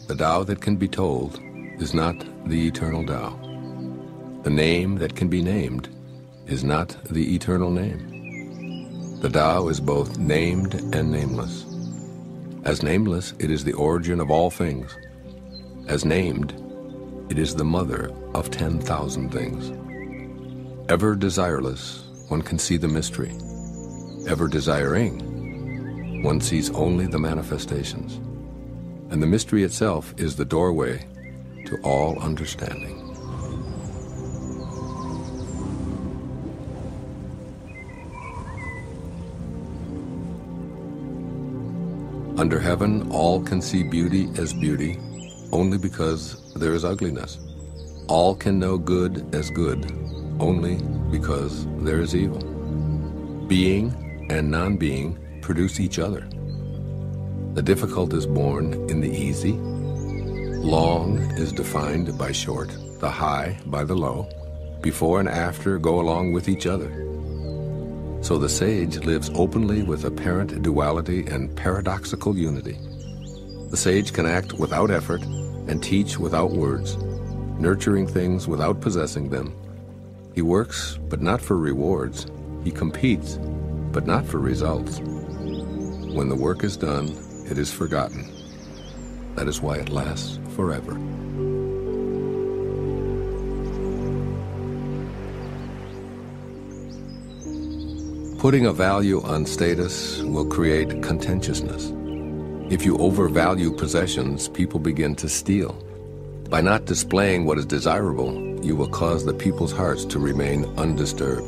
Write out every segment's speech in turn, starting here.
The Tao that can be told is not the eternal Tao. The name that can be named is not the eternal name. The Tao is both named and nameless. As nameless, it is the origin of all things. As named, it is the mother of 10,000 things. Ever desireless, one can see the mystery. Ever desiring, one sees only the manifestations. And the mystery itself is the doorway to all understanding. Under heaven, all can see beauty as beauty only because there is ugliness. All can know good as good only because there is evil. Being and non-being produce each other. The difficult is born in the easy. Long is defined by short, the high by the low. Before and after go along with each other. So the sage lives openly with apparent duality and paradoxical unity. The sage can act without effort and teach without words, nurturing things without possessing them. He works, but not for rewards. He competes, but not for results. When the work is done, it is forgotten. That is why it lasts forever. Putting a value on status will create contentiousness. If you overvalue possessions, people begin to steal. By not displaying what is desirable, you will cause the people's hearts to remain undisturbed.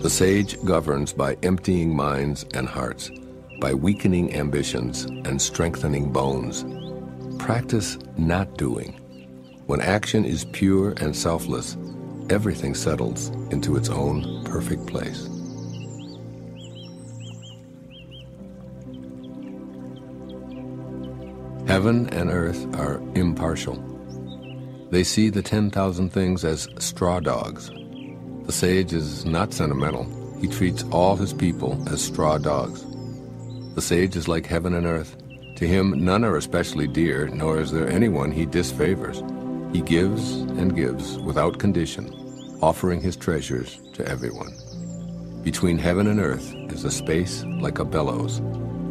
The sage governs by emptying minds and hearts, by weakening ambitions and strengthening bones. Practice not doing. When action is pure and selfless, everything settles into its own perfect place. Heaven and earth are impartial. They see the 10,000 things as straw dogs. The sage is not sentimental. He treats all his people as straw dogs. The sage is like heaven and earth. To him, none are especially dear, nor is there anyone he disfavors. He gives and gives without condition, offering his treasures to everyone. Between heaven and earth is a space like a bellows,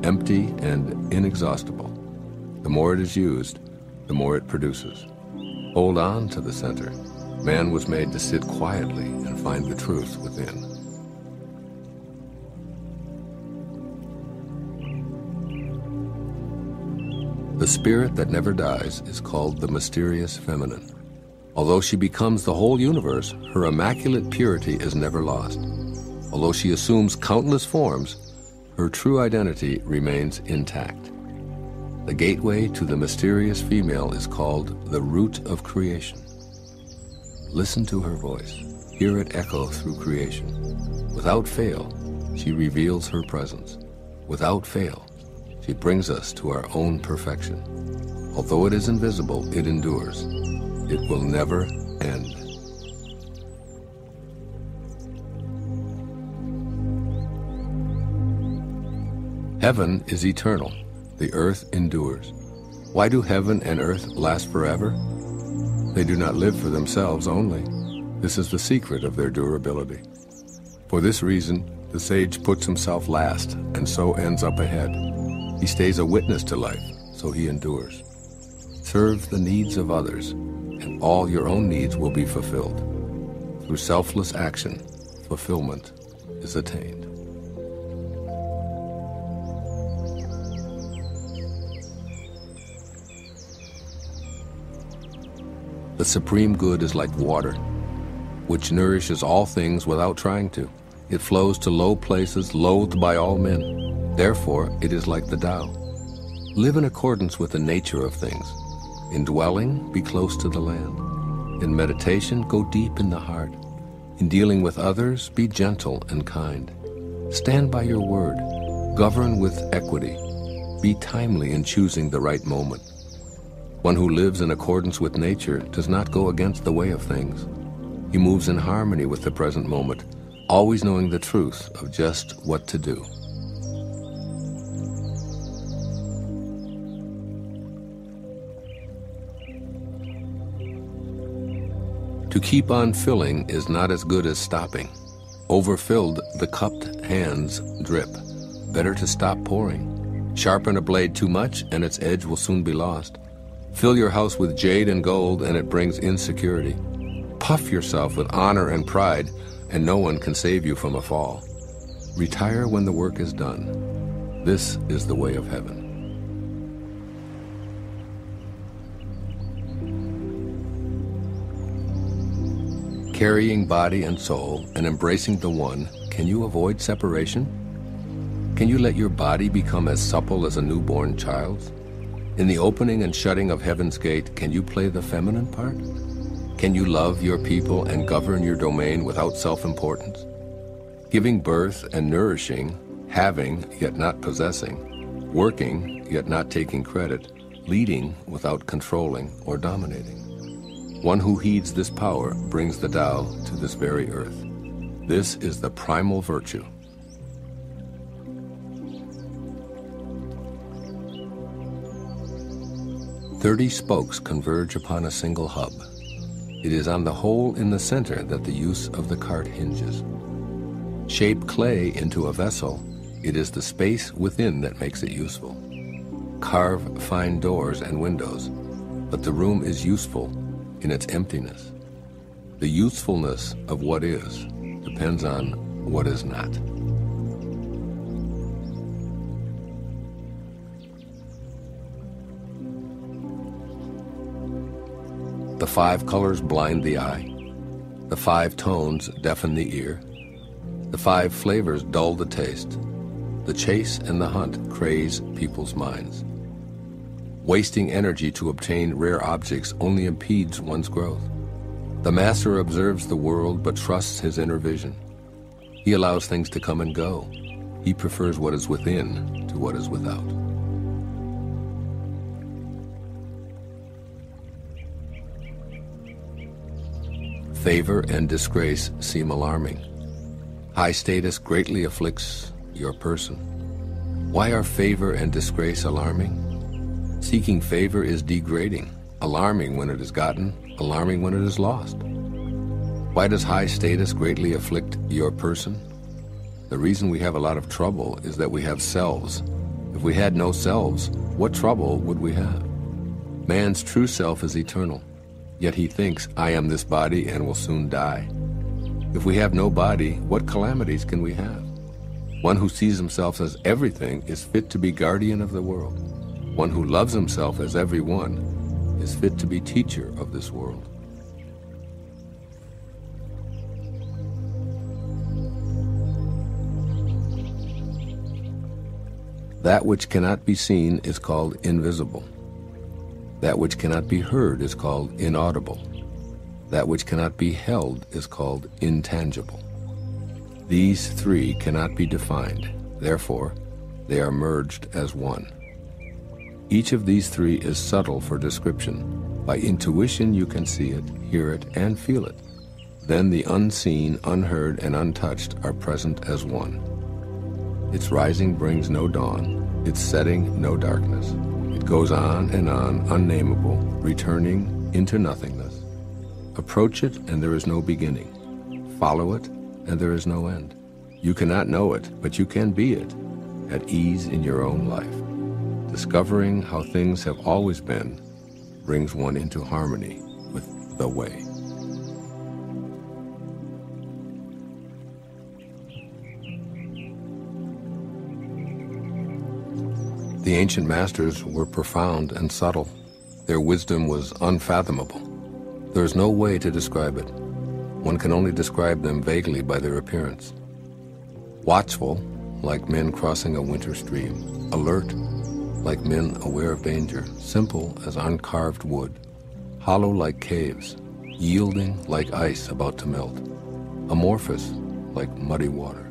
empty and inexhaustible. The more it is used, the more it produces. Hold on to the center. Man was made to sit quietly and find the truth within. The spirit that never dies is called the mysterious feminine. Although she becomes the whole universe, her immaculate purity is never lost. Although she assumes countless forms, her true identity remains intact. The gateway to the mysterious female is called the root of creation. Listen to her voice. Hear it echo through creation. Without fail, she reveals her presence. Without fail, she brings us to our own perfection. Although it is invisible, it endures. It will never end. Heaven is eternal. The earth endures. Why do heaven and earth last forever? They do not live for themselves only. This is the secret of their durability. For this reason, the sage puts himself last and so ends up ahead. He stays a witness to life, so he endures. Serve the needs of others, and all your own needs will be fulfilled. Through selfless action, fulfillment is attained. The supreme good is like water, which nourishes all things without trying to. It flows to low places, loathed by all men. Therefore, it is like the Tao. Live in accordance with the nature of things. In dwelling, be close to the land. In meditation, go deep in the heart. In dealing with others, be gentle and kind. Stand by your word. Govern with equity. Be timely in choosing the right moment. One who lives in accordance with nature does not go against the way of things. He moves in harmony with the present moment, always knowing the truth of just what to do. To keep on filling is not as good as stopping. Overfilled, the cupped hands drip. Better to stop pouring. Sharpen a blade too much, and its edge will soon be lost. Fill your house with jade and gold, and it brings insecurity. Puff yourself with honor and pride, and no one can save you from a fall. Retire when the work is done. This is the way of heaven. Carrying body and soul and embracing the one, can you avoid separation? Can you let your body become as supple as a newborn child's? In the opening and shutting of heaven's gate, can you play the feminine part? Can you love your people and govern your domain without self-importance? Giving birth and nourishing, having yet not possessing, working yet not taking credit, leading without controlling or dominating. One who heeds this power brings the Tao to this very earth. This is the primal virtue. "30 spokes converge upon a single hub. It is on the hole in the center that the use of the cart hinges. Shape clay into a vessel, it is the space within that makes it useful. Carve fine doors and windows, but the room is useful in its emptiness. The usefulness of what is depends on what is not." The 5 colors blind the eye. The 5 tones deafen the ear. The 5 flavors dull the taste. The chase and the hunt craze people's minds. Wasting energy to obtain rare objects only impedes one's growth. The master observes the world but trusts his inner vision. He allows things to come and go. He prefers what is within to what is without. Favor and disgrace seem alarming. High status greatly afflicts your person. Why are favor and disgrace alarming? Seeking favor is degrading, alarming when it is gotten, alarming when it is lost. Why does high status greatly afflict your person? The reason we have a lot of trouble is that we have selves. If we had no selves, what trouble would we have? Man's true self is eternal, yet he thinks, "I am this body and will soon die." If we have no body, what calamities can we have? One who sees himself as everything is fit to be guardian of the world. One who loves himself as everyone is fit to be teacher of this world. That which cannot be seen is called invisible. That which cannot be heard is called inaudible. That which cannot be held is called intangible. These 3 cannot be defined. Therefore, they are merged as one. Each of these 3 is subtle for description. By intuition you can see it, hear it, and feel it. Then the unseen, unheard, and untouched are present as one. Its rising brings no dawn, its setting no darkness. It goes on, unnameable, returning into nothingness. Approach it, and there is no beginning. Follow it, and there is no end. You cannot know it, but you can be it, at ease in your own life. Discovering how things have always been brings one into harmony with the way. The ancient masters were profound and subtle. Their wisdom was unfathomable. There is no way to describe it. One can only describe them vaguely by their appearance. Watchful, like men crossing a winter stream. Alert, like men aware of danger. Simple as uncarved wood. Hollow like caves. Yielding like ice about to melt. Amorphous like muddy water.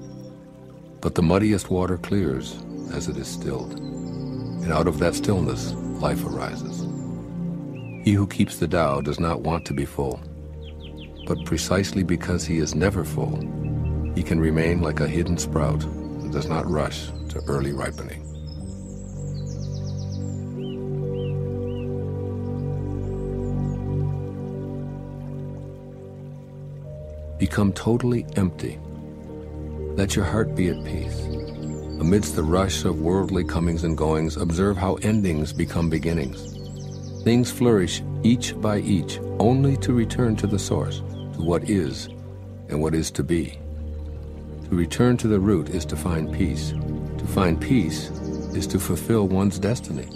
But the muddiest water clears as it is stilled. And out of that stillness, life arises. He who keeps the Tao does not want to be full. But precisely because he is never full, he can remain like a hidden sprout and does not rush to early ripening. become totally empty. Let your heart be at peace. Amidst the rush of worldly comings and goings, observe how endings become beginnings. Things flourish each by each, only to return to the source, to what is and what is to be. To return to the root is to find peace. To find peace is to fulfill one's destiny.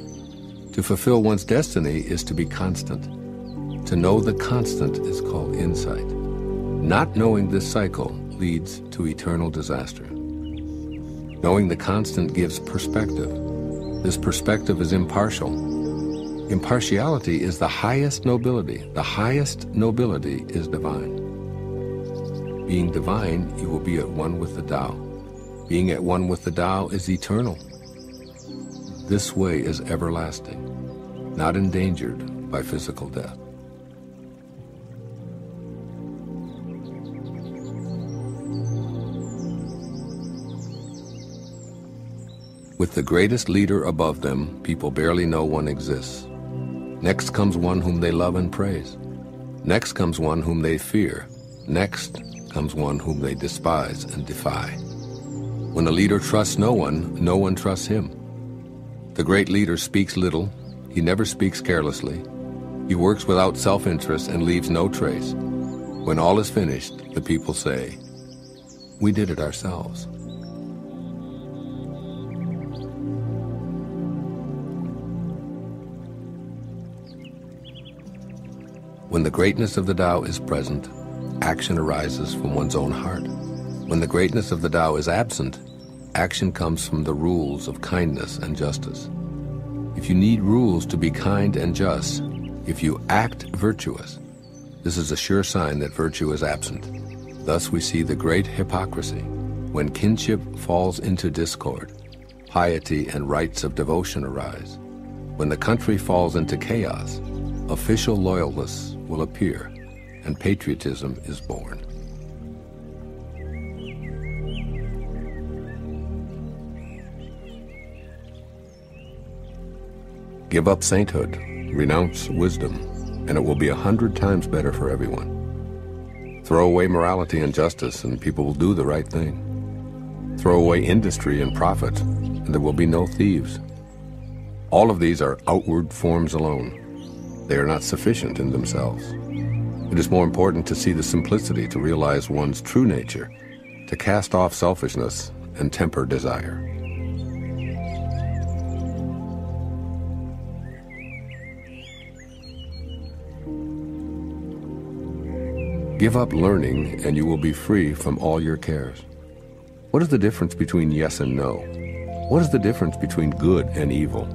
To fulfill one's destiny is to be constant. To know the constant is called insight. Not knowing this cycle leads to eternal disaster. Knowing the constant gives perspective. This perspective is impartial. Impartiality is the highest nobility. The highest nobility is divine. Being divine, you will be at one with the Tao. Being at one with the Tao is eternal. This way is everlasting, not endangered by physical death. With the greatest leader above them, people barely know one exists. Next comes one whom they love and praise. Next comes one whom they fear. Next comes one whom they despise and defy. When a leader trusts no one trusts him. The great leader speaks little. He never speaks carelessly. He works without self-interest and leaves no trace. When all is finished, the people say, "We did it ourselves." When the greatness of the Tao is present, action arises from one's own heart. When the greatness of the Tao is absent, action comes from the rules of kindness and justice. If you need rules to be kind and just, if you act virtuous, this is a sure sign that virtue is absent. Thus we see the great hypocrisy. When kinship falls into discord, piety and rites of devotion arise. When the country falls into chaos, official loyalists will appear, and patriotism is born. Give up sainthood, renounce wisdom, and it will be 100 times better for everyone. Throw away morality and justice, and people will do the right thing. Throw away industry and profit, and there will be no thieves. All of these are outward forms alone. They are not sufficient in themselves. It is more important to see the simplicity, to realize one's true nature, to cast off selfishness and temper desire. Give up learning and you will be free from all your cares. What is the difference between yes and no? What is the difference between good and evil?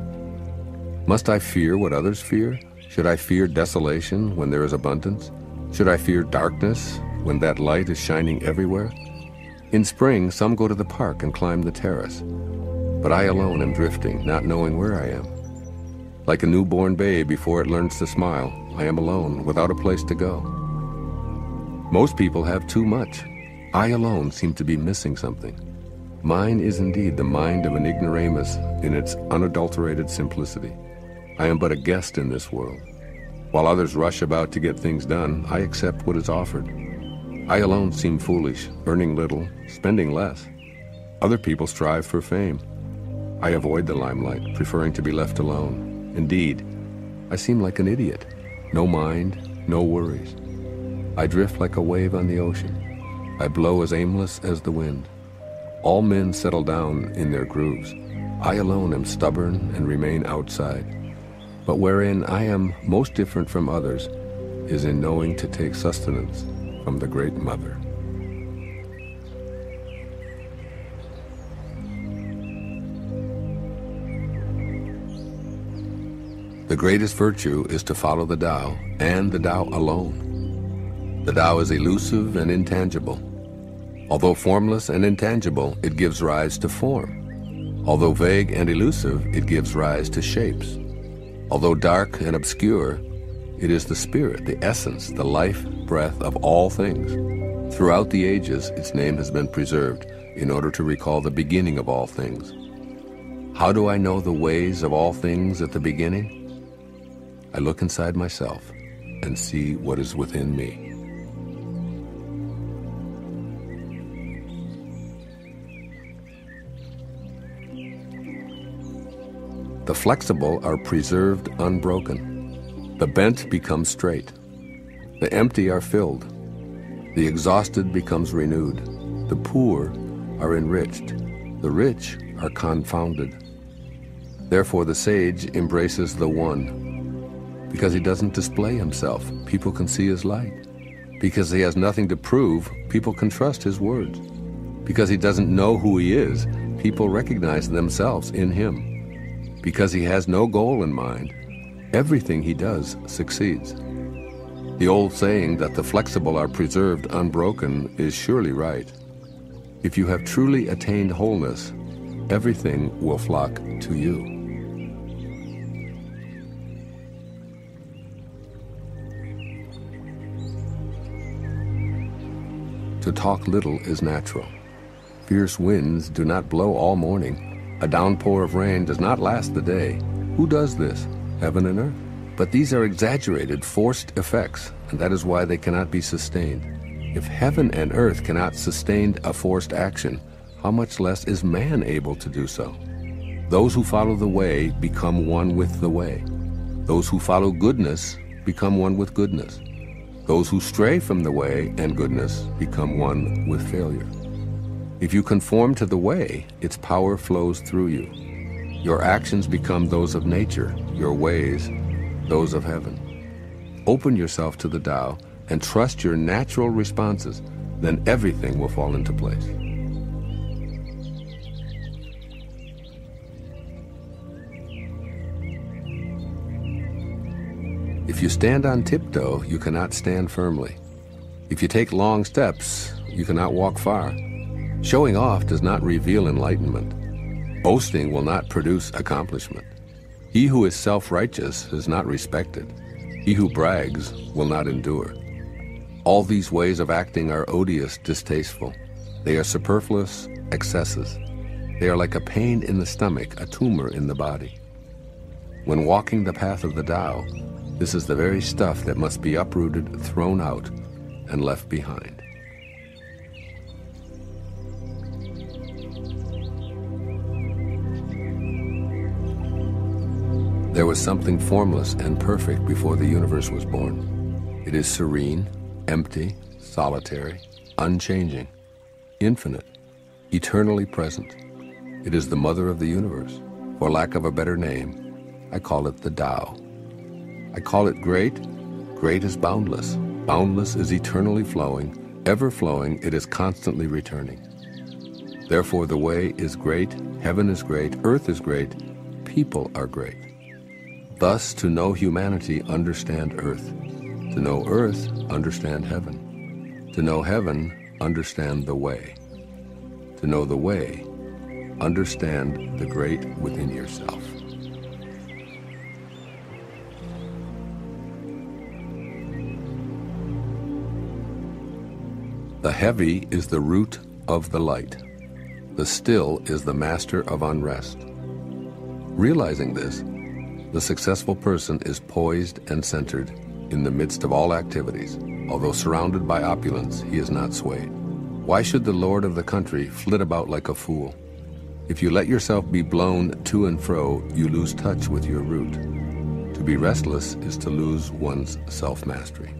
Must I fear what others fear? Should I fear desolation when there is abundance? Should I fear darkness when that light is shining everywhere? In spring, some go to the park and climb the terrace, but I alone am drifting, not knowing where I am. Like a newborn babe before it learns to smile, I am alone, without a place to go. Most people have too much. I alone seem to be missing something. Mine is indeed the mind of an ignoramus in its unadulterated simplicity. I am but a guest in this world. While others rush about to get things done, I accept what is offered. I alone seem foolish, earning little, spending less. Other people strive for fame. I avoid the limelight, preferring to be left alone. Indeed, I seem like an idiot. No mind, no worries. I drift like a wave on the ocean. I blow as aimless as the wind. All men settle down in their grooves. I alone am stubborn and remain outside. But wherein I am most different from others is in knowing to take sustenance from the Great Mother. The greatest virtue is to follow the Tao, and the Tao alone. The Tao is elusive and intangible. Although formless and intangible, it gives rise to form. Although vague and elusive, it gives rise to shapes. Although dark and obscure, it is the spirit, the essence, the life breath of all things. Throughout the ages, its name has been preserved in order to recall the beginning of all things. How do I know the ways of all things at the beginning? I look inside myself and see what is within me. The flexible are preserved unbroken. The bent becomes straight. The empty are filled. The exhausted becomes renewed. The poor are enriched. The rich are confounded. Therefore the sage embraces the One. Because he doesn't display himself, people can see his light. Because he has nothing to prove, people can trust his words. Because he doesn't know who he is, people recognize themselves in him. Because he has no goal in mind, everything he does succeeds. The old saying that the flexible are preserved unbroken is surely right. If you have truly attained wholeness, everything will flock to you. To talk little is natural. Fierce winds do not blow all morning. A downpour of rain does not last the day. Who does this? Heaven and earth. But these are exaggerated, forced effects, and that is why they cannot be sustained. If heaven and earth cannot sustain a forced action, how much less is man able to do so? Those who follow the way become one with the way. Those who follow goodness become one with goodness. Those who stray from the way and goodness become one with failure. If you conform to the way, its power flows through you. Your actions become those of nature, your ways those of heaven. Open yourself to the Tao and trust your natural responses, then everything will fall into place. If you stand on tiptoe, you cannot stand firmly. If you take long steps, you cannot walk far. Showing off does not reveal enlightenment. Boasting will not produce accomplishment. He who is self-righteous is not respected. He who brags will not endure. All these ways of acting are odious, distasteful. They are superfluous excesses. They are like a pain in the stomach, a tumor in the body. When walking the path of the Tao, this is the very stuff that must be uprooted, thrown out, and left behind. There was something formless and perfect before the universe was born. It is serene, empty, solitary, unchanging, infinite, eternally present. It is the mother of the universe. For lack of a better name, I call it the Tao. I call it great. Great is boundless. Boundless is eternally flowing. Ever flowing, it is constantly returning. Therefore the way is great, heaven is great, earth is great, people are great. Thus, to know humanity, understand earth. To know earth, understand heaven. To know heaven, understand the way. To know the way, understand the great within yourself. The heavy is the root of the light. The still is the master of unrest. Realizing this, the successful person is poised and centered in the midst of all activities. Although surrounded by opulence, he is not swayed. Why should the lord of the country flit about like a fool? If you let yourself be blown to and fro, you lose touch with your root. To be restless is to lose one's self-mastery.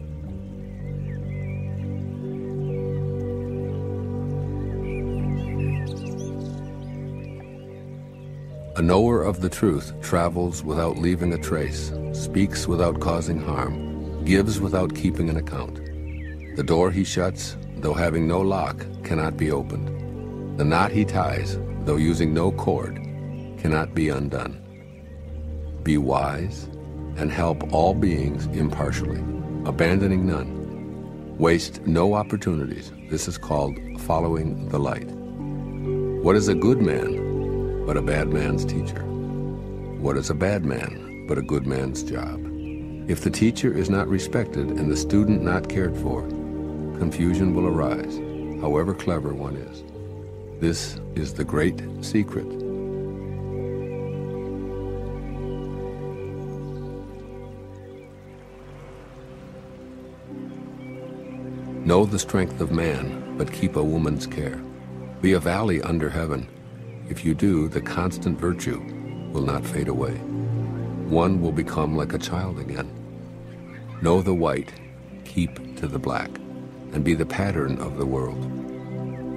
A knower of the truth travels without leaving a trace, speaks without causing harm, gives without keeping an account. The door he shuts, though having no lock, cannot be opened. The knot he ties, though using no cord, cannot be undone. Be wise and help all beings impartially, abandoning none. Waste no opportunities. This is called following the light. What is a good man but a bad man's teacher? What is a bad man but a good man's job? If the teacher is not respected and the student not cared for, confusion will arise, however clever one is. This is the great secret. Know the strength of man, but keep a woman's care. Be a valley under heaven. If you do, the constant virtue, will not fade away. One will become like a child again. Know the white, keep to the black, and be the pattern of the world.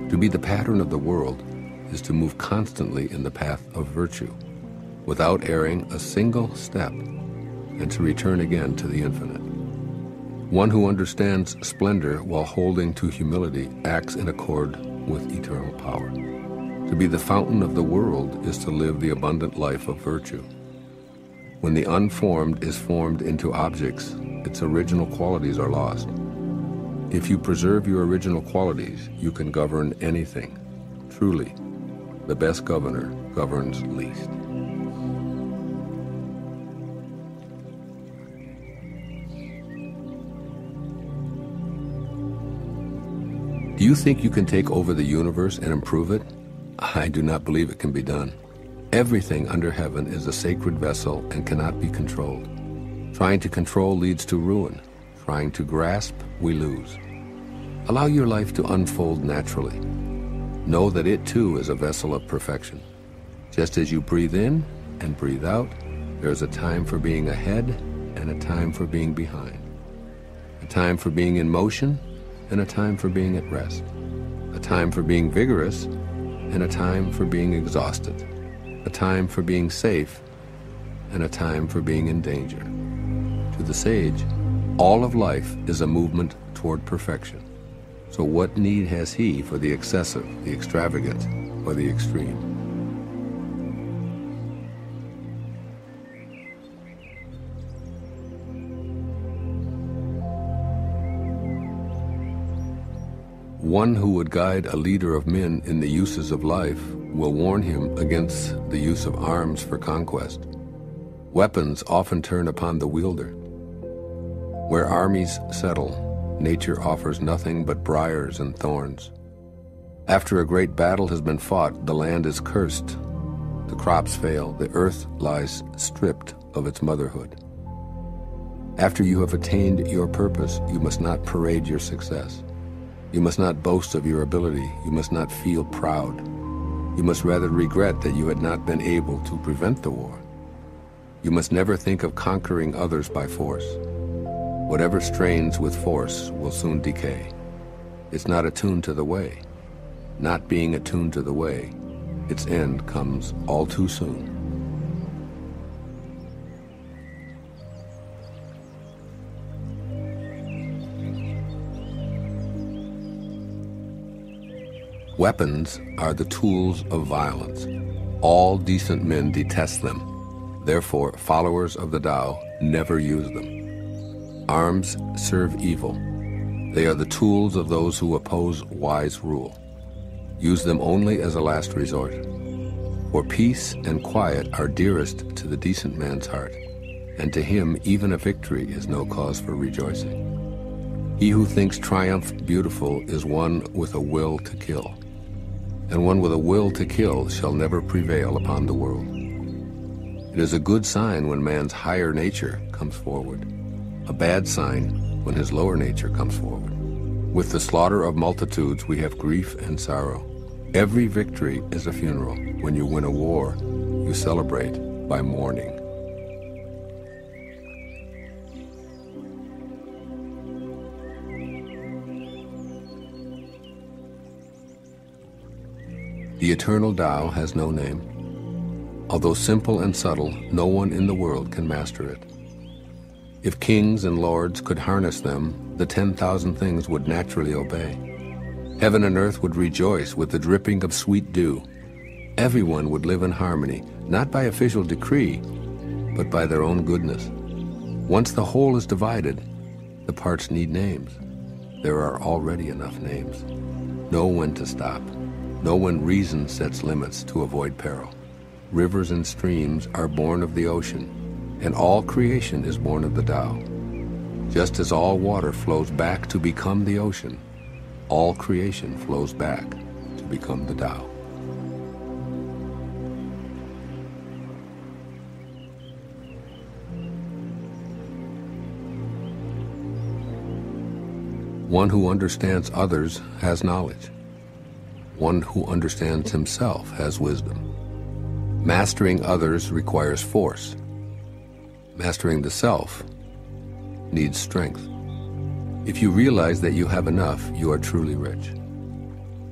To be the pattern of the world is to move constantly in the path of virtue, without erring a single step, and to return again to the infinite. One who understands splendor while holding to humility acts in accord with eternal power. To be the fountain of the world is to live the abundant life of virtue. When the unformed is formed into objects, its original qualities are lost. If you preserve your original qualities, you can govern anything. Truly, the best governor governs least. Do you think you can take over the universe and improve it? I do not believe it can be done. Everything under heaven is a sacred vessel and cannot be controlled. Trying to control leads to ruin. Trying to grasp, we lose. Allow your life to unfold naturally. Know that it too is a vessel of perfection. Just as you breathe in and breathe out, there is a time for being ahead and a time for being behind. A time for being in motion and a time for being at rest. A time for being vigorous and a time for being exhausted. A time for being safe and a time for being in danger. To the sage, all of life is a movement toward perfection. So what need has he for the excessive, the extravagant, or the extreme? One who would guide a leader of men in the uses of life will warn him against the use of arms for conquest. Weapons often turn upon the wielder. Where armies settle, nature offers nothing but briars and thorns. After a great battle has been fought, the land is cursed. The crops fail, the earth lies stripped of its motherhood. After you have attained your purpose, you must not parade your success. You must not boast of your ability. You must not feel proud. You must rather regret that you had not been able to prevent the war. You must never think of conquering others by force. Whatever strains with force will soon decay. It's not attuned to the way. Not being attuned to the way, its end comes all too soon. Weapons are the tools of violence. All decent men detest them. Therefore, followers of the Tao never use them. Arms serve evil. They are the tools of those who oppose wise rule. Use them only as a last resort. For peace and quiet are dearest to the decent man's heart, and to him even a victory is no cause for rejoicing. He who thinks triumph beautiful is one with a will to kill, and one with a will to kill shall never prevail upon the world. It is a good sign when man's higher nature comes forward, a bad sign when his lower nature comes forward. With the slaughter of multitudes we have grief and sorrow. Every victory is a funeral. When you win a war, you celebrate by mourning. The eternal Tao has no name. Although simple and subtle, no one in the world can master it. If kings and lords could harness them, the 10,000 things would naturally obey. Heaven and earth would rejoice with the dripping of sweet dew. Everyone would live in harmony, not by official decree, but by their own goodness. Once the whole is divided, the parts need names. There are already enough names. Know when to stop. Know when reason sets limits to avoid peril. Rivers and streams are born of the ocean, and all creation is born of the Tao. Just as all water flows back to become the ocean, all creation flows back to become the Tao. One who understands others has knowledge. One who understands himself has wisdom. Mastering others requires force. Mastering the self needs strength. If you realize that you have enough, you are truly rich.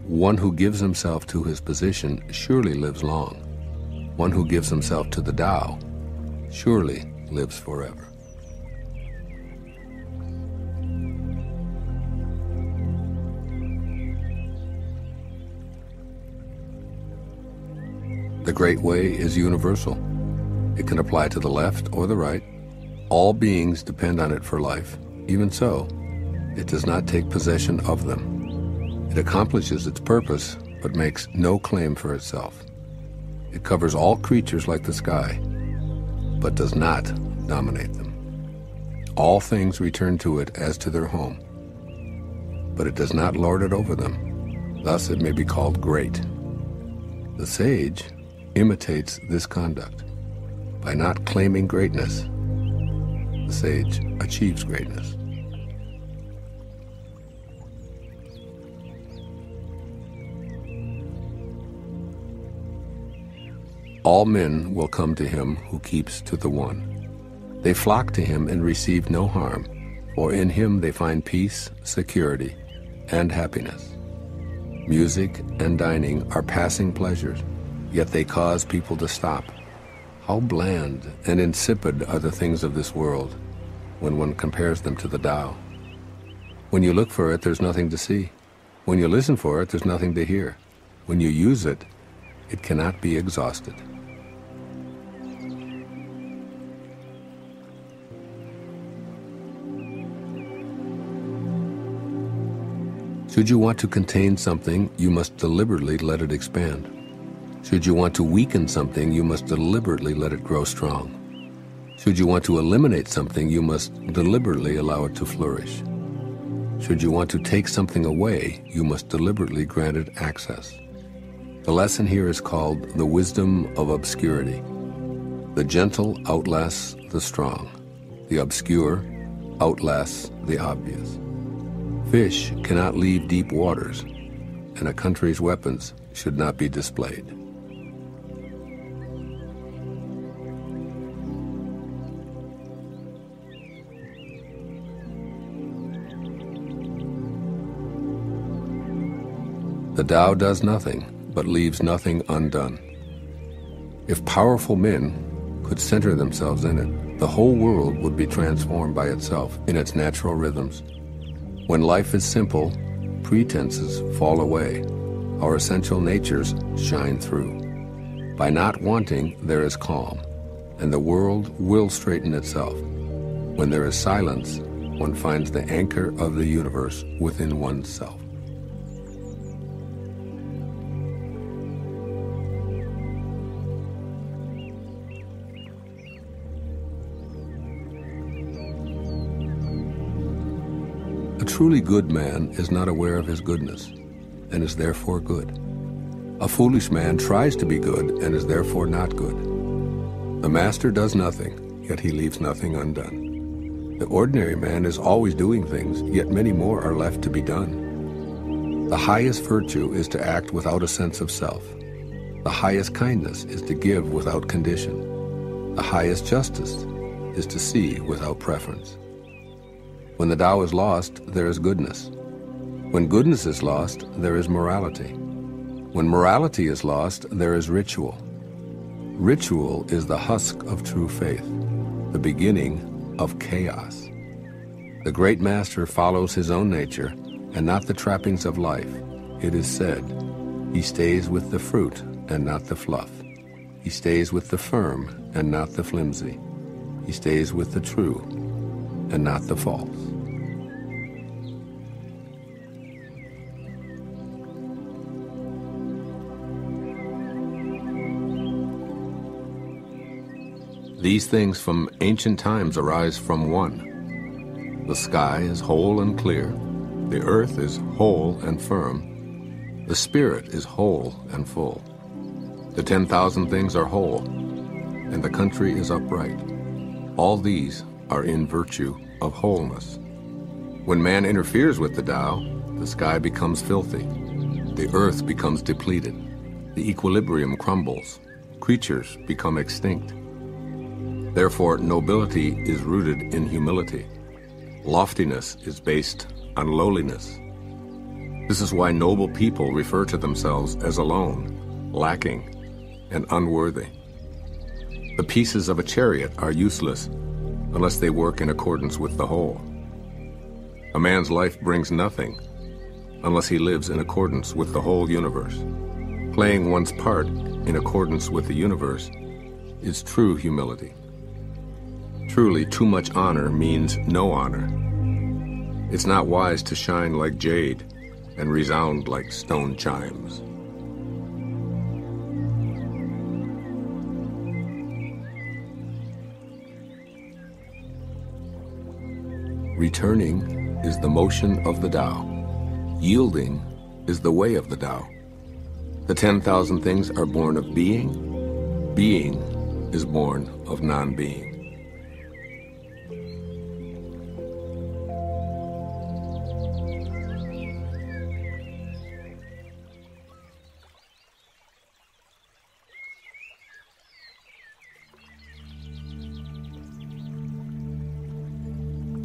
One who gives himself to his position surely lives long. One who gives himself to the Tao surely lives forever. The Great Way is universal. It can apply to the left or the right. All beings depend on it for life. Even so, it does not take possession of them. It accomplishes its purpose, but makes no claim for itself. It covers all creatures like the sky, but does not dominate them. All things return to it as to their home, but it does not lord it over them. Thus it may be called great. The sage imitates this conduct. By not claiming greatness, the sage achieves greatness. All men will come to him who keeps to the one. They flock to him and receive no harm, for in him they find peace, security, and happiness. Music and dining are passing pleasures, yet they cause people to stop. How bland and insipid are the things of this world when one compares them to the Tao. When you look for it, there's nothing to see. When you listen for it, there's nothing to hear. When you use it, it cannot be exhausted. Should you want to contain something, you must deliberately let it expand. Should you want to weaken something, you must deliberately let it grow strong. Should you want to eliminate something, you must deliberately allow it to flourish. Should you want to take something away, you must deliberately grant it access. The lesson here is called the wisdom of obscurity. The gentle outlasts the strong. The obscure outlasts the obvious. Fish cannot leave deep waters, and a country's weapons should not be displayed. The Tao does nothing, but leaves nothing undone. If powerful men could center themselves in it, the whole world would be transformed by itself in its natural rhythms. When life is simple, pretenses fall away. Our essential natures shine through. By not wanting, there is calm, and the world will straighten itself. When there is silence, one finds the anchor of the universe within oneself. A truly good man is not aware of his goodness, and is therefore good. A foolish man tries to be good, and is therefore not good. The master does nothing, yet he leaves nothing undone. The ordinary man is always doing things, yet many more are left to be done. The highest virtue is to act without a sense of self. The highest kindness is to give without condition. The highest justice is to see without preference. When the Tao is lost, there is goodness. When goodness is lost, there is morality. When morality is lost, there is ritual. Ritual is the husk of true faith, the beginning of chaos. The great master follows his own nature and not the trappings of life. It is said, he stays with the fruit and not the fluff. He stays with the firm and not the flimsy. He stays with the true and not the false. These things from ancient times arise from one. The sky is whole and clear. The earth is whole and firm. The spirit is whole and full. The 10,000 things are whole, and the country is upright. All these are in virtue of wholeness. When man interferes with the Tao, the sky becomes filthy. The earth becomes depleted. The equilibrium crumbles. creatures become extinct. Therefore, nobility is rooted in humility. Loftiness is based on lowliness. This is why noble people refer to themselves as alone, lacking, and unworthy. The pieces of a chariot are useless unless they work in accordance with the whole. A man's life brings nothing unless he lives in accordance with the whole universe. Playing one's part in accordance with the universe is true humility. Truly, too much honor means no honor. It's not wise to shine like jade and resound like stone chimes. Returning is the motion of the Tao. Yielding is the way of the Tao. The 10,000 things are born of being. Being is born of non-being.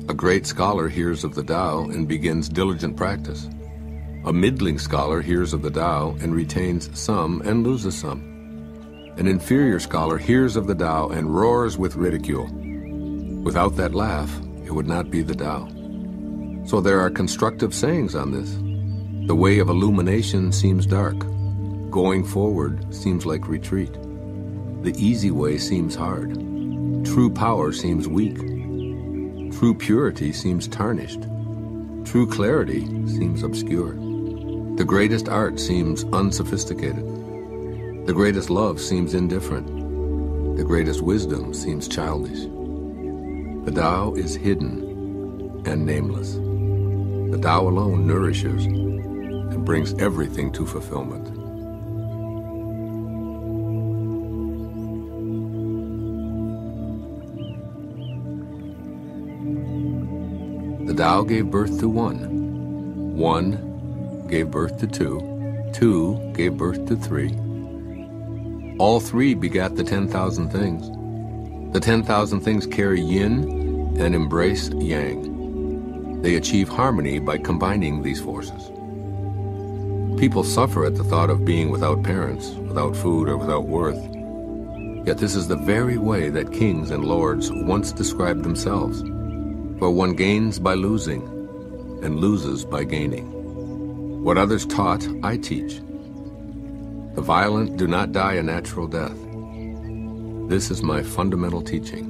A great scholar hears of the Tao and begins diligent practice. A middling scholar hears of the Tao and retains some and loses some. An inferior scholar hears of the Tao and roars with ridicule. Without that laugh, it would not be the Tao. So there are constructive sayings on this. The way of illumination seems dark. Going forward seems like retreat. The easy way seems hard. True power seems weak. True purity seems tarnished. True clarity seems obscure. The greatest art seems unsophisticated. The greatest love seems indifferent. The greatest wisdom seems childish. The Tao is hidden and nameless. The Tao alone nourishes and brings everything to fulfillment. The Tao gave birth to one. One gave birth to two. Two gave birth to three. All three begat the 10,000 things. The 10,000 things carry yin and embrace yang. They achieve harmony by combining these forces. People suffer at the thought of being without parents, without food, or without worth. Yet this is the very way that kings and lords once described themselves. For one gains by losing, and loses by gaining. What others taught, I teach. The violent do not die a natural death. This is my fundamental teaching.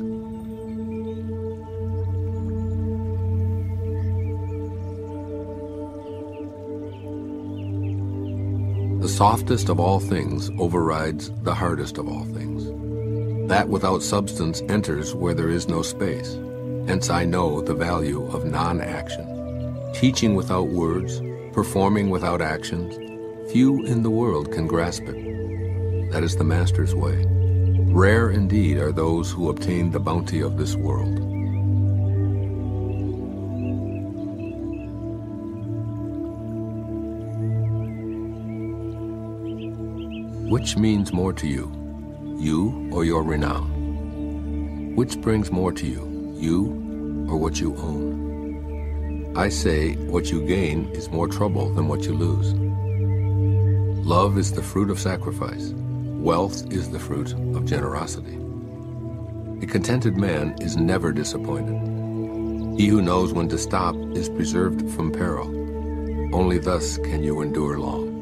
The softest of all things overrides the hardest of all things. That without substance enters where there is no space. Hence I know the value of non-action. Teaching without words, performing without actions, few in the world can grasp it. That is the Master's way. Rare indeed are those who obtain the bounty of this world. Which means more to you, you or your renown? Which brings more to you, you or what you own? I say what you gain is more trouble than what you lose. Love is the fruit of sacrifice. Wealth is the fruit of generosity. A contented man is never disappointed. He who knows when to stop is preserved from peril. Only thus can you endure long.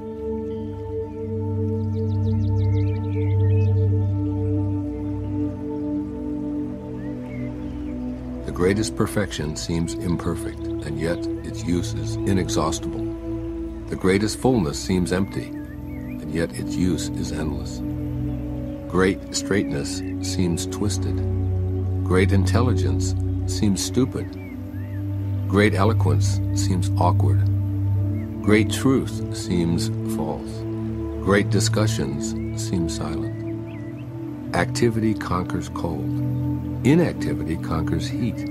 The greatest perfection seems imperfect, and yet its use is inexhaustible. The greatest fullness seems empty, and yet its use is endless. Great straightness seems twisted. Great intelligence seems stupid. Great eloquence seems awkward. Great truth seems false. Great discussions seem silent. Activity conquers cold. Inactivity conquers heat.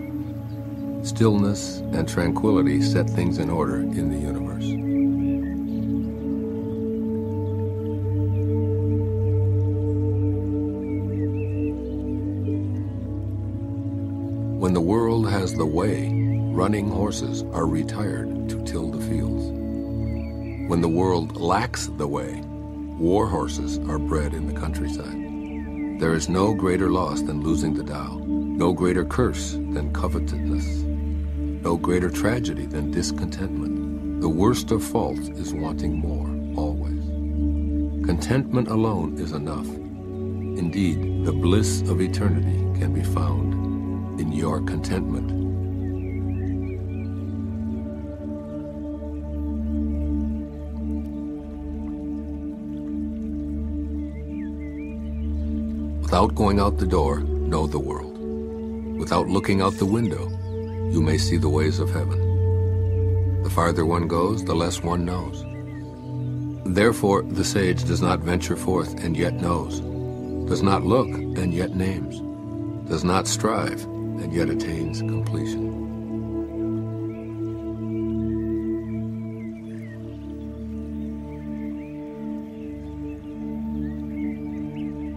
Stillness and tranquility set things in order in the universe. When the world has the way, running horses are retired to till the fields. When the world lacks the way, war horses are bred in the countryside. There is no greater loss than losing the Tao, no greater curse than covetousness, no greater tragedy than discontentment. The worst of faults is wanting more, always. Contentment alone is enough. Indeed, the bliss of eternity can be found in your contentment. Without going out the door, know the world. Without looking out the window, you may see the ways of heaven. The farther one goes, the less one knows. Therefore, the sage does not venture forth and yet knows, does not look and yet names, does not strive and yet attains completion.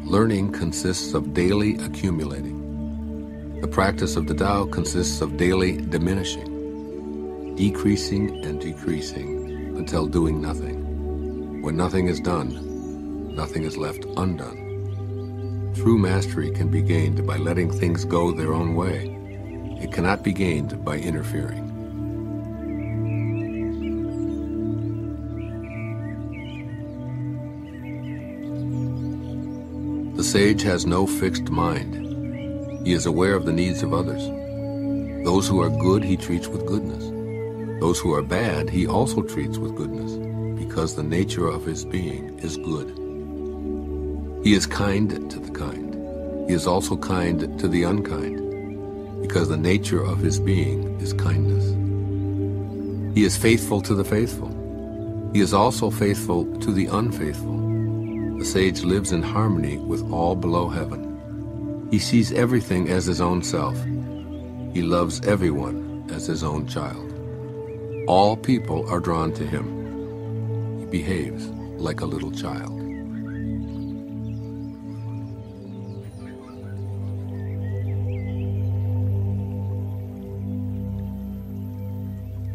Learning consists of daily accumulating. The practice of the Tao consists of daily diminishing, decreasing and decreasing until doing nothing. When nothing is done, nothing is left undone. True mastery can be gained by letting things go their own way. It cannot be gained by interfering. The sage has no fixed mind. He is aware of the needs of others. Those who are good he treats with goodness. Those who are bad he also treats with goodness, because the nature of his being is good. He is kind to the kind. He is also kind to the unkind, because the nature of his being is kindness. He is faithful to the faithful. He is also faithful to the unfaithful. The sage lives in harmony with all below heaven. He sees everything as his own self. He loves everyone as his own child. All people are drawn to him. He behaves like a little child.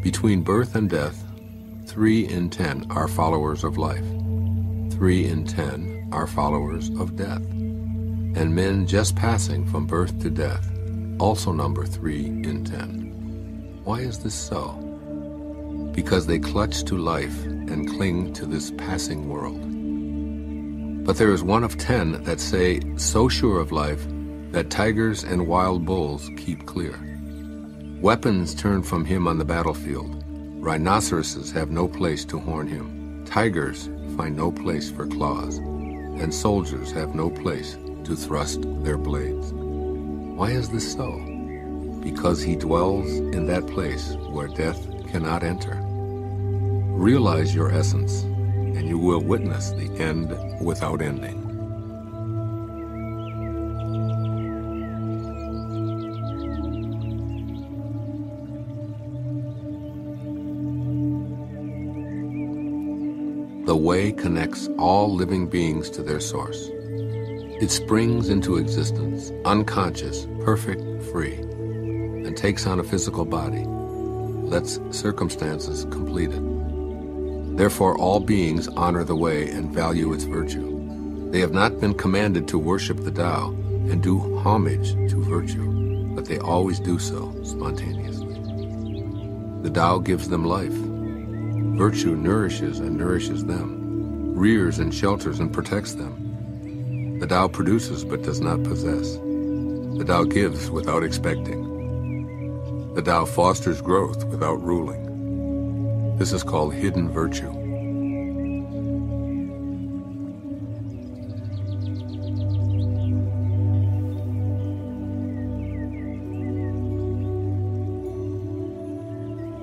Between birth and death, 3 in 10 are followers of life. 3 in 10 are followers of death. And men just passing from birth to death also number 3 in 10. Why is this so? Because they clutch to life and cling to this passing world. But there is 1 of 10 that say, so sure of life, that tigers and wild bulls keep clear. Weapons turn from him on the battlefield. Rhinoceroses have no place to horn him. Tigers find no place for claws, and soldiers have no place to thrust their blades. Why is this so? Because he dwells in that place where death cannot enter. Realize your essence, and you will witness the end without ending. The way connects all living beings to their source. It springs into existence, unconscious, perfect, free, and takes on a physical body, lets circumstances complete it. Therefore, all beings honor the way and value its virtue. They have not been commanded to worship the Tao and do homage to virtue, but they always do so spontaneously. The Tao gives them life. Virtue nourishes and nourishes them, rears and shelters and protects them. The Tao produces but does not possess. The Tao gives without expecting. The Tao fosters growth without ruling. This is called hidden virtue.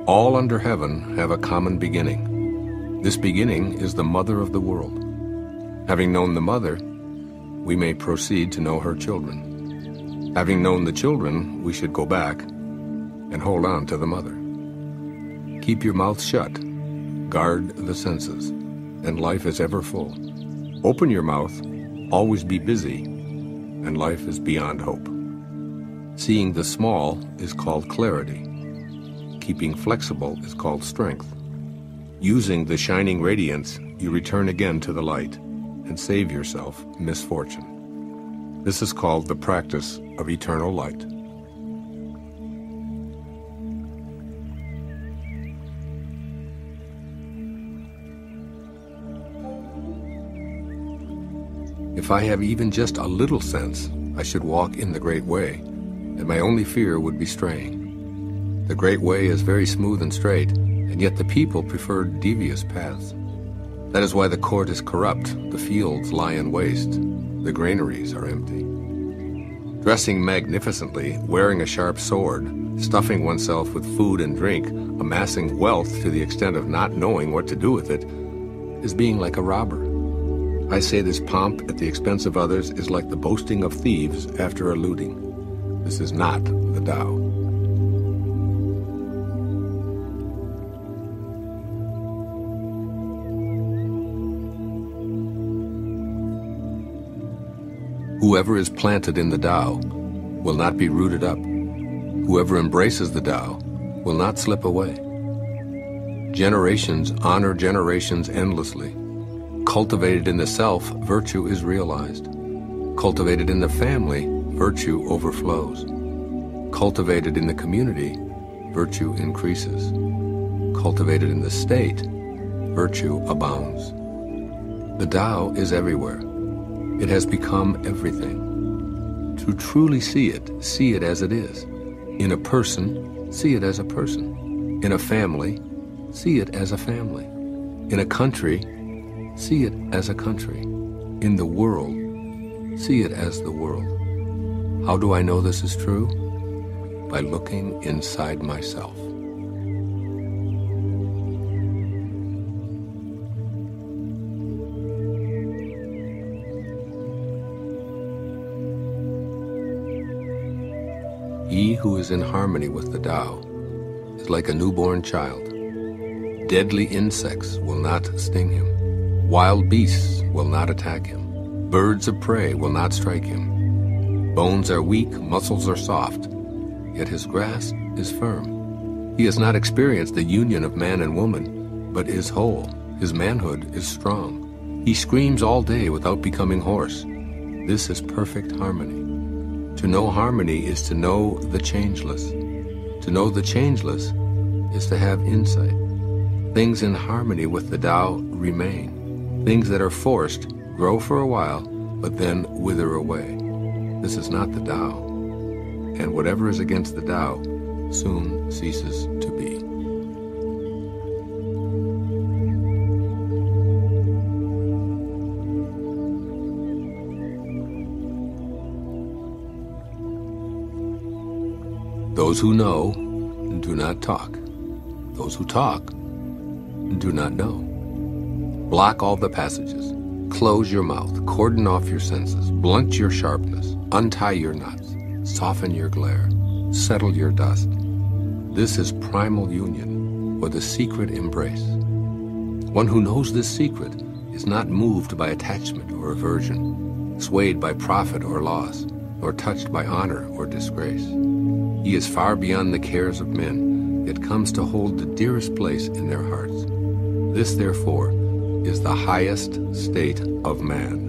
All under heaven have a common beginning. This beginning is the mother of the world. Having known the mother, we may proceed to know her children. Having known the children, we should go back and hold on to the mother. Keep your mouth shut, guard the senses, and life is ever full. Open your mouth, always be busy, and life is beyond hope. Seeing the small is called clarity. Keeping flexible is called strength. Using the shining radiance, you return again to the light and save yourself misfortune. This is called the practice of eternal light. If I have even just a little sense, I should walk in the Great Way, and my only fear would be straying. The Great Way is very smooth and straight, and yet the people prefer devious paths. That is why the court is corrupt, the fields lie in waste, the granaries are empty. Dressing magnificently, wearing a sharp sword, stuffing oneself with food and drink, amassing wealth to the extent of not knowing what to do with it, is being like a robber. I say this pomp at the expense of others is like the boasting of thieves after a looting. This is not the Tao. Whoever is planted in the Tao will not be rooted up. Whoever embraces the Tao will not slip away. Generations honor generations endlessly. Cultivated in the self, virtue is realized. Cultivated in the family, virtue overflows. Cultivated in the community, virtue increases. Cultivated in the state, virtue abounds. The Tao is everywhere. It has become everything. To truly see it as it is. In a person, see it as a person. In a family, see it as a family. In a country, see it as a country. In the world, see it as the world. How do I know this is true? By looking inside myself. He who is in harmony with the Tao is like a newborn child. Deadly insects will not sting him. Wild beasts will not attack him. Birds of prey will not strike him. Bones are weak, muscles are soft, yet his grasp is firm. He has not experienced the union of man and woman, but is whole. His manhood is strong. He screams all day without becoming hoarse. This is perfect harmony. To know harmony is to know the changeless. To know the changeless is to have insight. Things in harmony with the Tao remain. Things that are forced grow for a while, but then wither away. This is not the Tao. And whatever is against the Tao soon ceases to be. Those who know do not talk. Those who talk do not know. Block all the passages. Close your mouth. Cordon off your senses. Blunt your sharpness. Untie your knots. Soften your glare. Settle your dust. This is primal union, or the secret embrace. One who knows this secret is not moved by attachment or aversion, swayed by profit or loss, nor touched by honor or disgrace. He is far beyond the cares of men, yet comes to hold the dearest place in their hearts. This, therefore, is the highest state of man.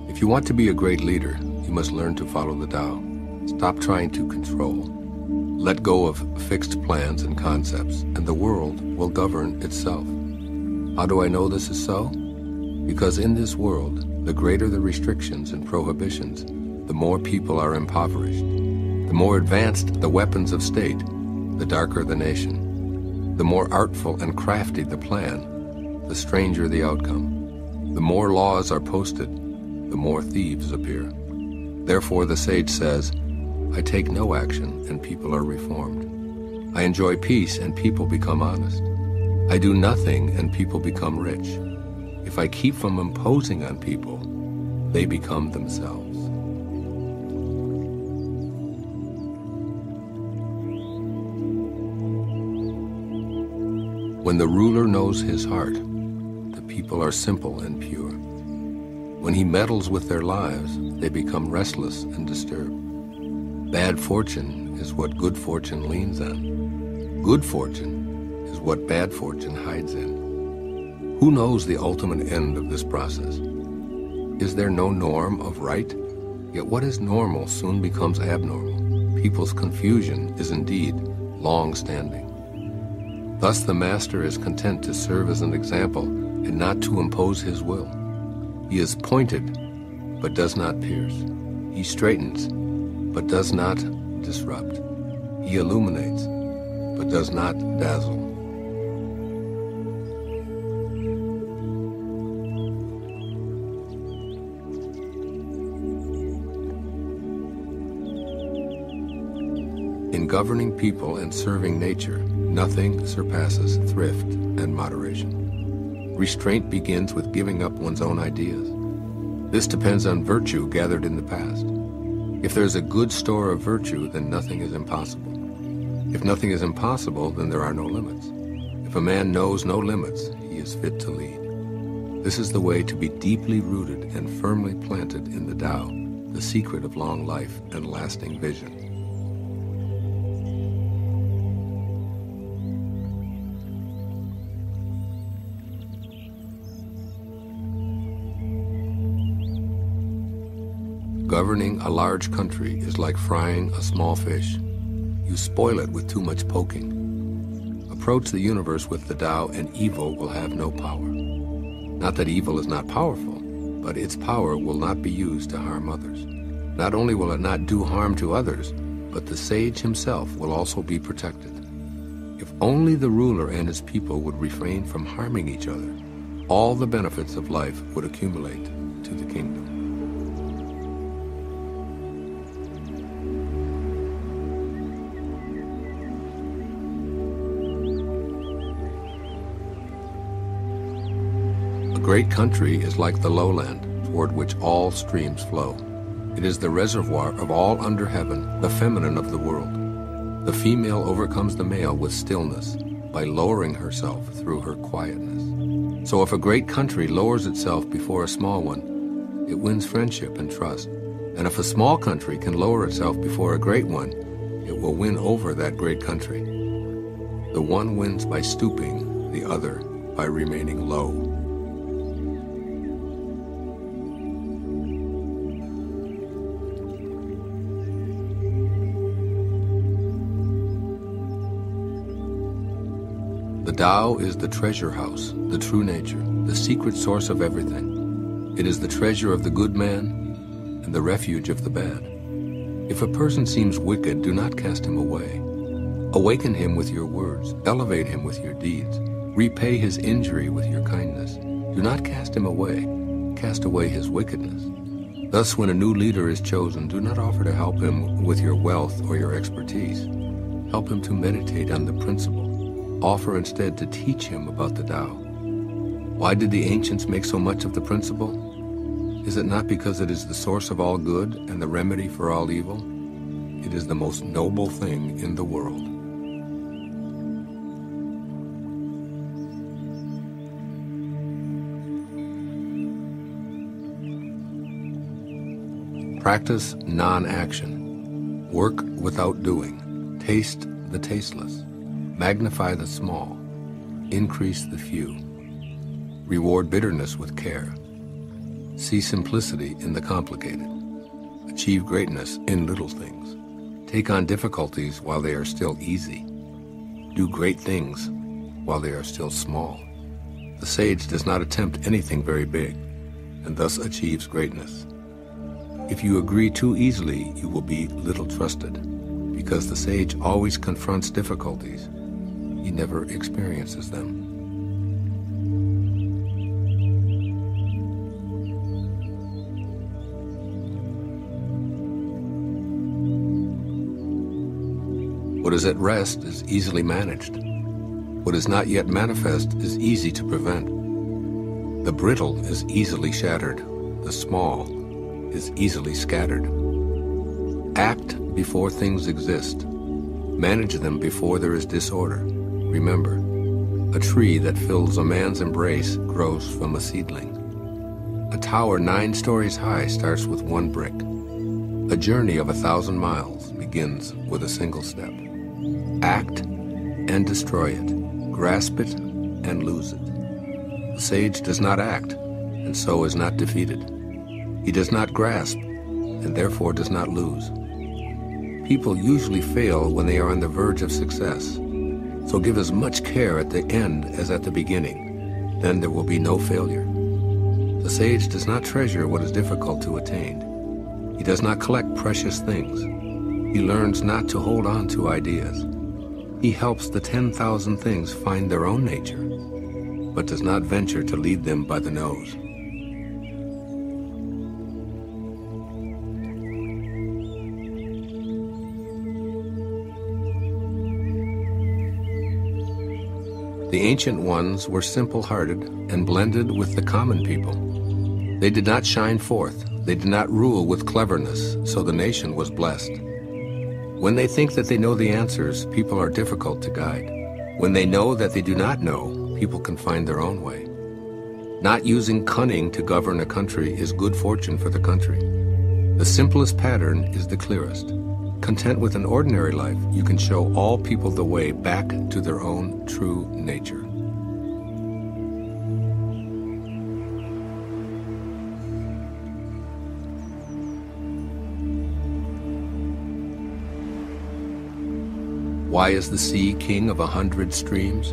If you want to be a great leader, you must learn to follow the Tao. Stop trying to control. Let go of fixed plans and concepts, and the world will govern itself. How do I know this is so? Because in this world, the greater the restrictions and prohibitions, the more people are impoverished. The more advanced the weapons of state, the darker the nation. The more artful and crafty the plan, the stranger the outcome. The more laws are posted, the more thieves appear. Therefore the sage says, I take no action and people are reformed. I enjoy peace and people become honest. I do nothing and people become rich. If I keep from imposing on people, they become themselves. When the ruler knows his heart, the people are simple and pure. When he meddles with their lives, they become restless and disturbed. Bad fortune is what good fortune leans on. Good fortune is what bad fortune hides in. Who knows the ultimate end of this process? Is there no norm of right? Yet what is normal soon becomes abnormal. People's confusion is indeed long-standing. Thus the master is content to serve as an example and not to impose his will. He is pointed, but does not pierce. He straightens, but does not disrupt. He illuminates, but does not dazzle. In governing people and serving nature, nothing surpasses thrift and moderation. Restraint begins with giving up one's own ideas. This depends on virtue gathered in the past. If there's a good store of virtue, then nothing is impossible. If nothing is impossible, then there are no limits. If a man knows no limits, he is fit to lead. This is the way to be deeply rooted and firmly planted in the Tao, the secret of long life and lasting vision. Governing a large country is like frying a small fish. You spoil it with too much poking. Approach the universe with the Tao and evil will have no power. Not that evil is not powerful, but its power will not be used to harm others. Not only will it not do harm to others, but the sage himself will also be protected. If only the ruler and his people would refrain from harming each other, all the benefits of life would accumulate to the kingdom. A great country is like the lowland, toward which all streams flow. It is the reservoir of all under heaven, the feminine of the world. The female overcomes the male with stillness, by lowering herself through her quietness. So if a great country lowers itself before a small one, it wins friendship and trust. And if a small country can lower itself before a great one, it will win over that great country. The one wins by stooping, the other by remaining low. The Tao is the treasure house, the true nature, the secret source of everything. It is the treasure of the good man and the refuge of the bad. If a person seems wicked, do not cast him away. Awaken him with your words, elevate him with your deeds, repay his injury with your kindness. Do not cast him away, cast away his wickedness. Thus, when a new leader is chosen, do not offer to help him with your wealth or your expertise. Help him to meditate on the principle. Offer instead to teach him about the Tao. Why did the ancients make so much of the principle? Is it not because it is the source of all good and the remedy for all evil? It is the most noble thing in the world. Practice non-action. Work without doing. Taste the tasteless. Magnify the small, increase the few. Reward bitterness with care. See simplicity in the complicated. Achieve greatness in little things. Take on difficulties while they are still easy. Do great things while they are still small. The sage does not attempt anything very big, and thus achieves greatness. If you agree too easily, you will be little trusted, because the sage always confronts difficulties. He never experiences them. What is at rest is easily managed. What is not yet manifest is easy to prevent. The brittle is easily shattered. The small is easily scattered. Act before things exist. Manage them before there is disorder. Remember, A tree that fills a man's embrace grows from a seedling. A tower 9 stories high starts with 1 brick. A journey of 1,000 miles begins with a single step. Act and destroy it. Grasp it and lose it. The sage does not act, and so is not defeated. He does not grasp, and therefore does not lose. People usually fail when they are on the verge of success, so give as much care at the end as at the beginning. Then there will be no failure. The sage does not treasure what is difficult to attain. He does not collect precious things. He learns not to hold on to ideas. He helps the 10,000 things find their own nature, but does not venture to lead them by the nose. The ancient ones were simple-hearted and blended with the common people. They did not shine forth. They did not rule with cleverness, so the nation was blessed. When they think that they know the answers, people are difficult to guide. When they know that they do not know, people can find their own way. Not using cunning to govern a country is good fortune for the country. The simplest pattern is the clearest. Content with an ordinary life, you can show all people the way back to their own true nature. Why is the sea king of 100 streams?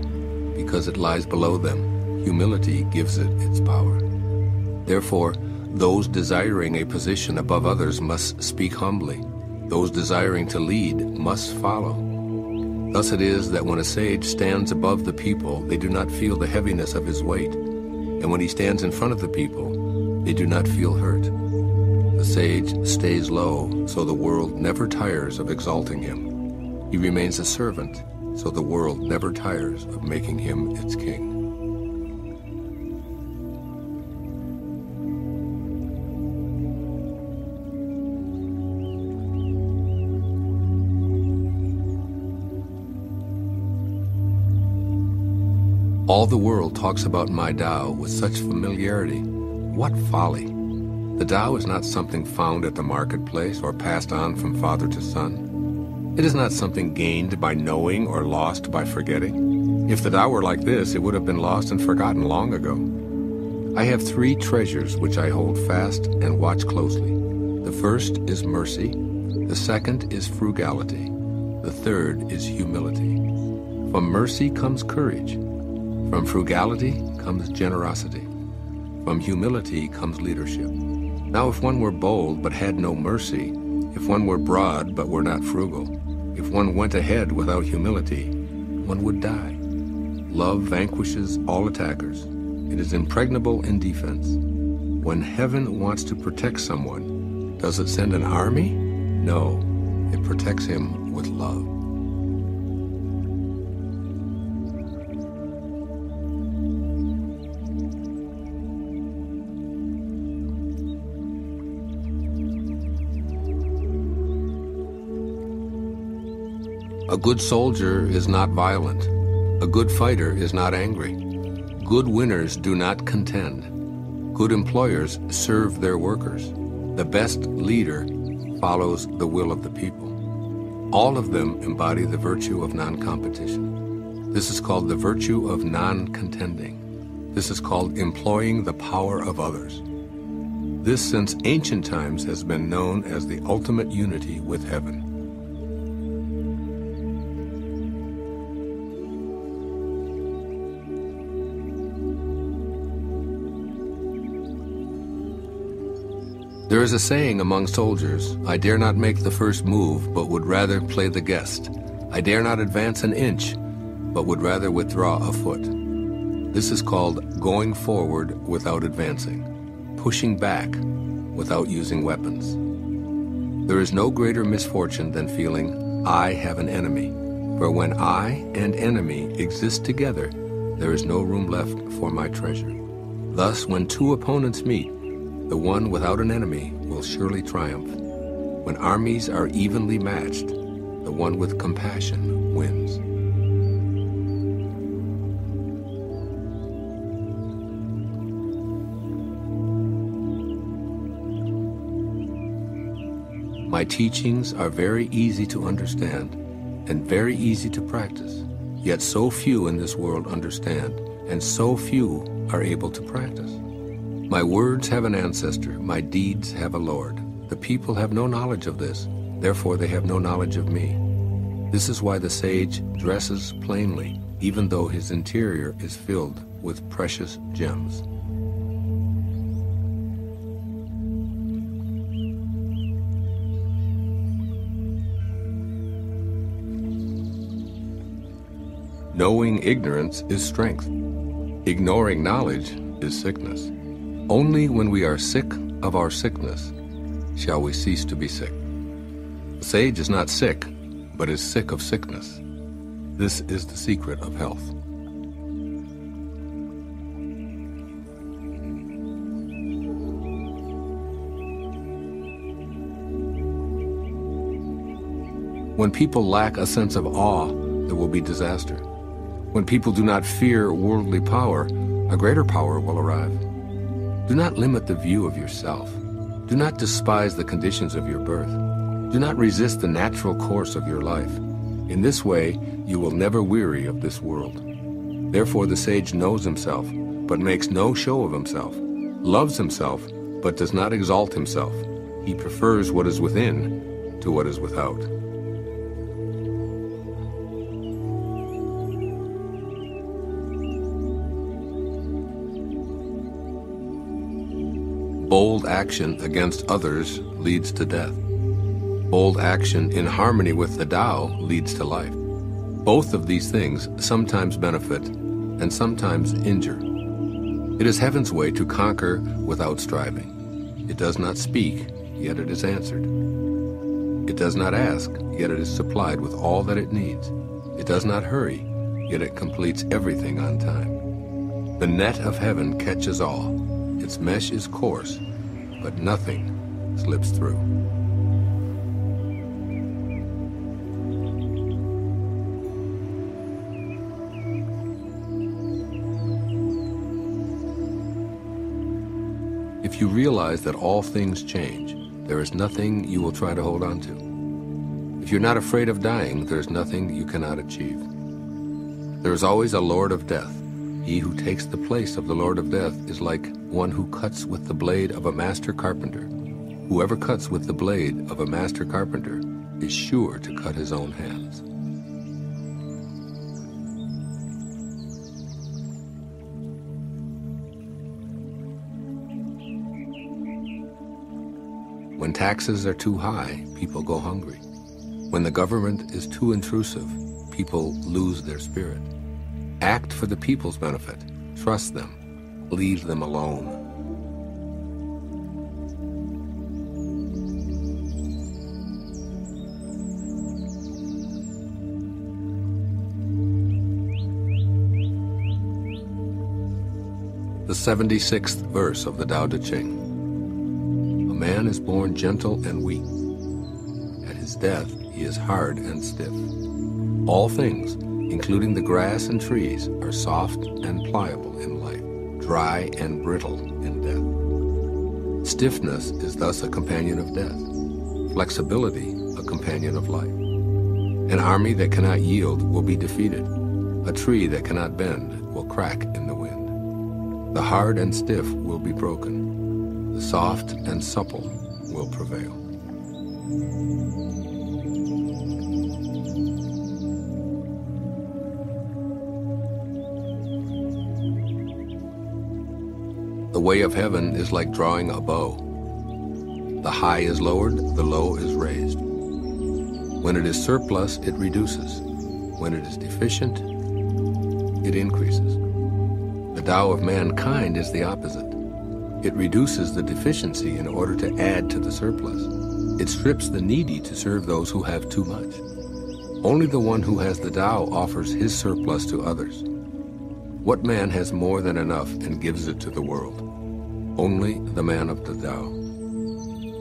Because it lies below them. Humility gives it its power. Therefore, those desiring a position above others must speak humbly. Those desiring to lead must follow. Thus it is that when a sage stands above the people, they do not feel the heaviness of his weight. And when he stands in front of the people, they do not feel hurt. The sage stays low, so the world never tires of exalting him. He remains a servant, so the world never tires of making him its king. All the world talks about my Tao with such familiarity. What folly! The Tao is not something found at the marketplace or passed on from father to son. It is not something gained by knowing or lost by forgetting. If the Tao were like this, it would have been lost and forgotten long ago. I have 3 treasures which I hold fast and watch closely. The first is mercy, the second is frugality, the third is humility. From mercy comes courage. From frugality comes generosity. From humility comes leadership. Now if one were bold but had no mercy, if one were broad but were not frugal, if one went ahead without humility, one would die. Love vanquishes all attackers. It is impregnable in defense. When heaven wants to protect someone, does it send an army? No, it protects him with love. A good soldier is not violent. A good fighter is not angry. Good winners do not contend. Good employers serve their workers. The best leader follows the will of the people. All of them embody the virtue of non-competition. This is called the virtue of non-contending. This is called employing the power of others. This, since ancient times, has been known as the ultimate unity with heaven. There is a saying among soldiers, I dare not make the first move, but would rather play the guest. I dare not advance an inch, but would rather withdraw a foot. This is called going forward without advancing, pushing back without using weapons. There is no greater misfortune than feeling, I have an enemy. For when I and enemy exist together, there is no room left for my treasure. Thus, when 2 opponents meet, the one without an enemy will surely triumph. When armies are evenly matched, the one with compassion wins. My teachings are very easy to understand and very easy to practice, yet so few in this world understand, and so few are able to practice. My words have an ancestor, my deeds have a Lord. The people have no knowledge of this, therefore they have no knowledge of me. This is why the sage dresses plainly, even though his interior is filled with precious gems. Knowing ignorance is strength. Ignoring knowledge is sickness. Only when we are sick of our sickness shall we cease to be sick. The sage is not sick, but is sick of sickness. This is the secret of health. When people lack a sense of awe, there will be disaster. When people do not fear worldly power, a greater power will arrive. Do not limit the view of yourself. Do not despise the conditions of your birth. Do not resist the natural course of your life. In this way, you will never weary of this world. Therefore the sage knows himself, but makes no show of himself, loves himself, but does not exalt himself. He prefers what is within to what is without. Bold action against others leads to death. Bold action in harmony with the Tao leads to life. Both of these things sometimes benefit and sometimes injure. It is heaven's way to conquer without striving. It does not speak, yet it is answered. It does not ask, yet it is supplied with all that it needs. It does not hurry, yet it completes everything on time. The net of heaven catches all. Its mesh is coarse, but nothing slips through. If you realize that all things change, there is nothing you will try to hold on to. If you're not afraid of dying, there is nothing you cannot achieve. There is always a Lord of Death. He who takes the place of the Lord of Death is like one who cuts with the blade of a master carpenter. Whoever cuts with the blade of a master carpenter is sure to cut his own hands. When taxes are too high, people go hungry. When the government is too intrusive, people lose their spirit. Act for the people's benefit. Trust them. Leave them alone. The 76th verse of the Tao Te Ching. A man is born gentle and weak. At his death, he is hard and stiff. All things, including the grass and trees, are soft and pliable in life, dry and brittle in death. Stiffness is thus a companion of death, flexibility a companion of life. An army that cannot yield will be defeated. A tree that cannot bend will crack in the wind. The hard and stiff will be broken. The soft and supple will prevail. The way of heaven is like drawing a bow. The high is lowered, the low is raised. When it is surplus, it reduces. When it is deficient, it increases. The Tao of mankind is the opposite. It reduces the deficiency in order to add to the surplus. It strips the needy to serve those who have too much. Only the one who has the Tao offers his surplus to others. What man has more than enough and gives it to the world? Only the man of the Tao.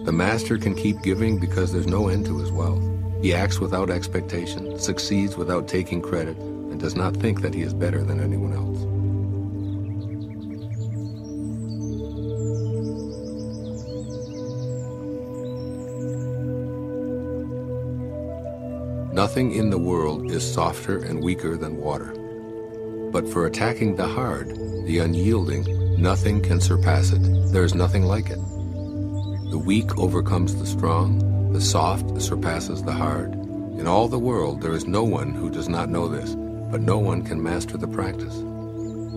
The master can keep giving because there's no end to his wealth. He acts without expectation, succeeds without taking credit, and does not think that he is better than anyone else. Nothing in the world is softer and weaker than water. But for attacking the hard, the unyielding, nothing can surpass it. There is nothing like it. The weak overcomes the strong, the soft surpasses the hard. In all the world there is no one who does not know this, but no one can master the practice.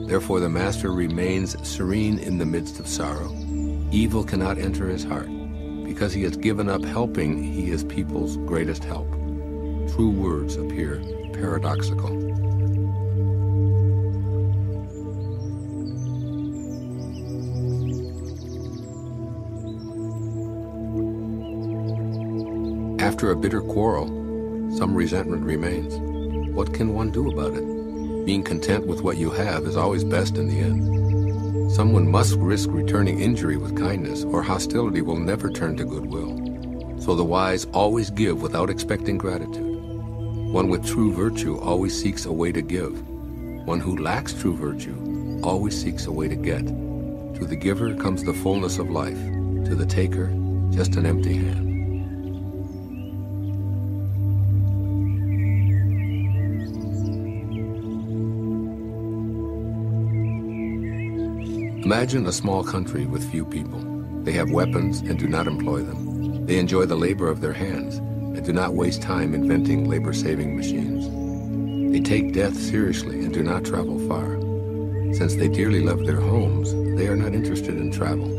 Therefore the master remains serene in the midst of sorrow. Evil cannot enter his heart. Because he has given up helping, he is people's greatest help. True words appear paradoxical. After a bitter quarrel, some resentment remains. What can one do about it? Being content with what you have is always best in the end. Someone must risk returning injury with kindness, or hostility will never turn to goodwill. So the wise always give without expecting gratitude. One with true virtue always seeks a way to give. One who lacks true virtue always seeks a way to get. To the giver comes the fullness of life. To the taker, just an empty hand. Imagine a small country with few people. They have weapons and do not employ them. They enjoy the labor of their hands and do not waste time inventing labor-saving machines. They take death seriously and do not travel far. Since they dearly love their homes, they are not interested in travel.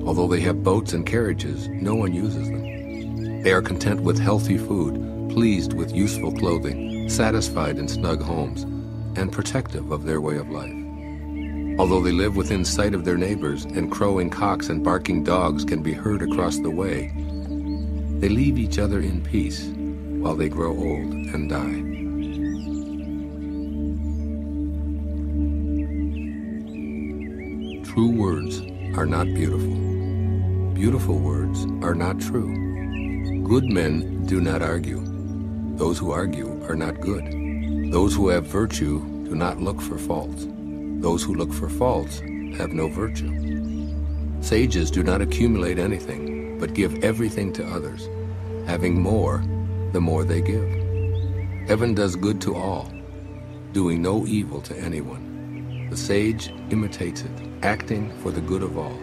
Although they have boats and carriages, no one uses them. They are content with healthy food, pleased with useful clothing, satisfied in snug homes, and protective of their way of life. Although they live within sight of their neighbors, and crowing cocks and barking dogs can be heard across the way, they leave each other in peace while they grow old and die. True words are not beautiful. Beautiful words are not true. Good men do not argue. Those who argue are not good. Those who have virtue do not look for faults. Those who look for faults have no virtue. Sages do not accumulate anything, but give everything to others. Having more, the more they give. Heaven does good to all, doing no evil to anyone. The sage imitates it, acting for the good of all.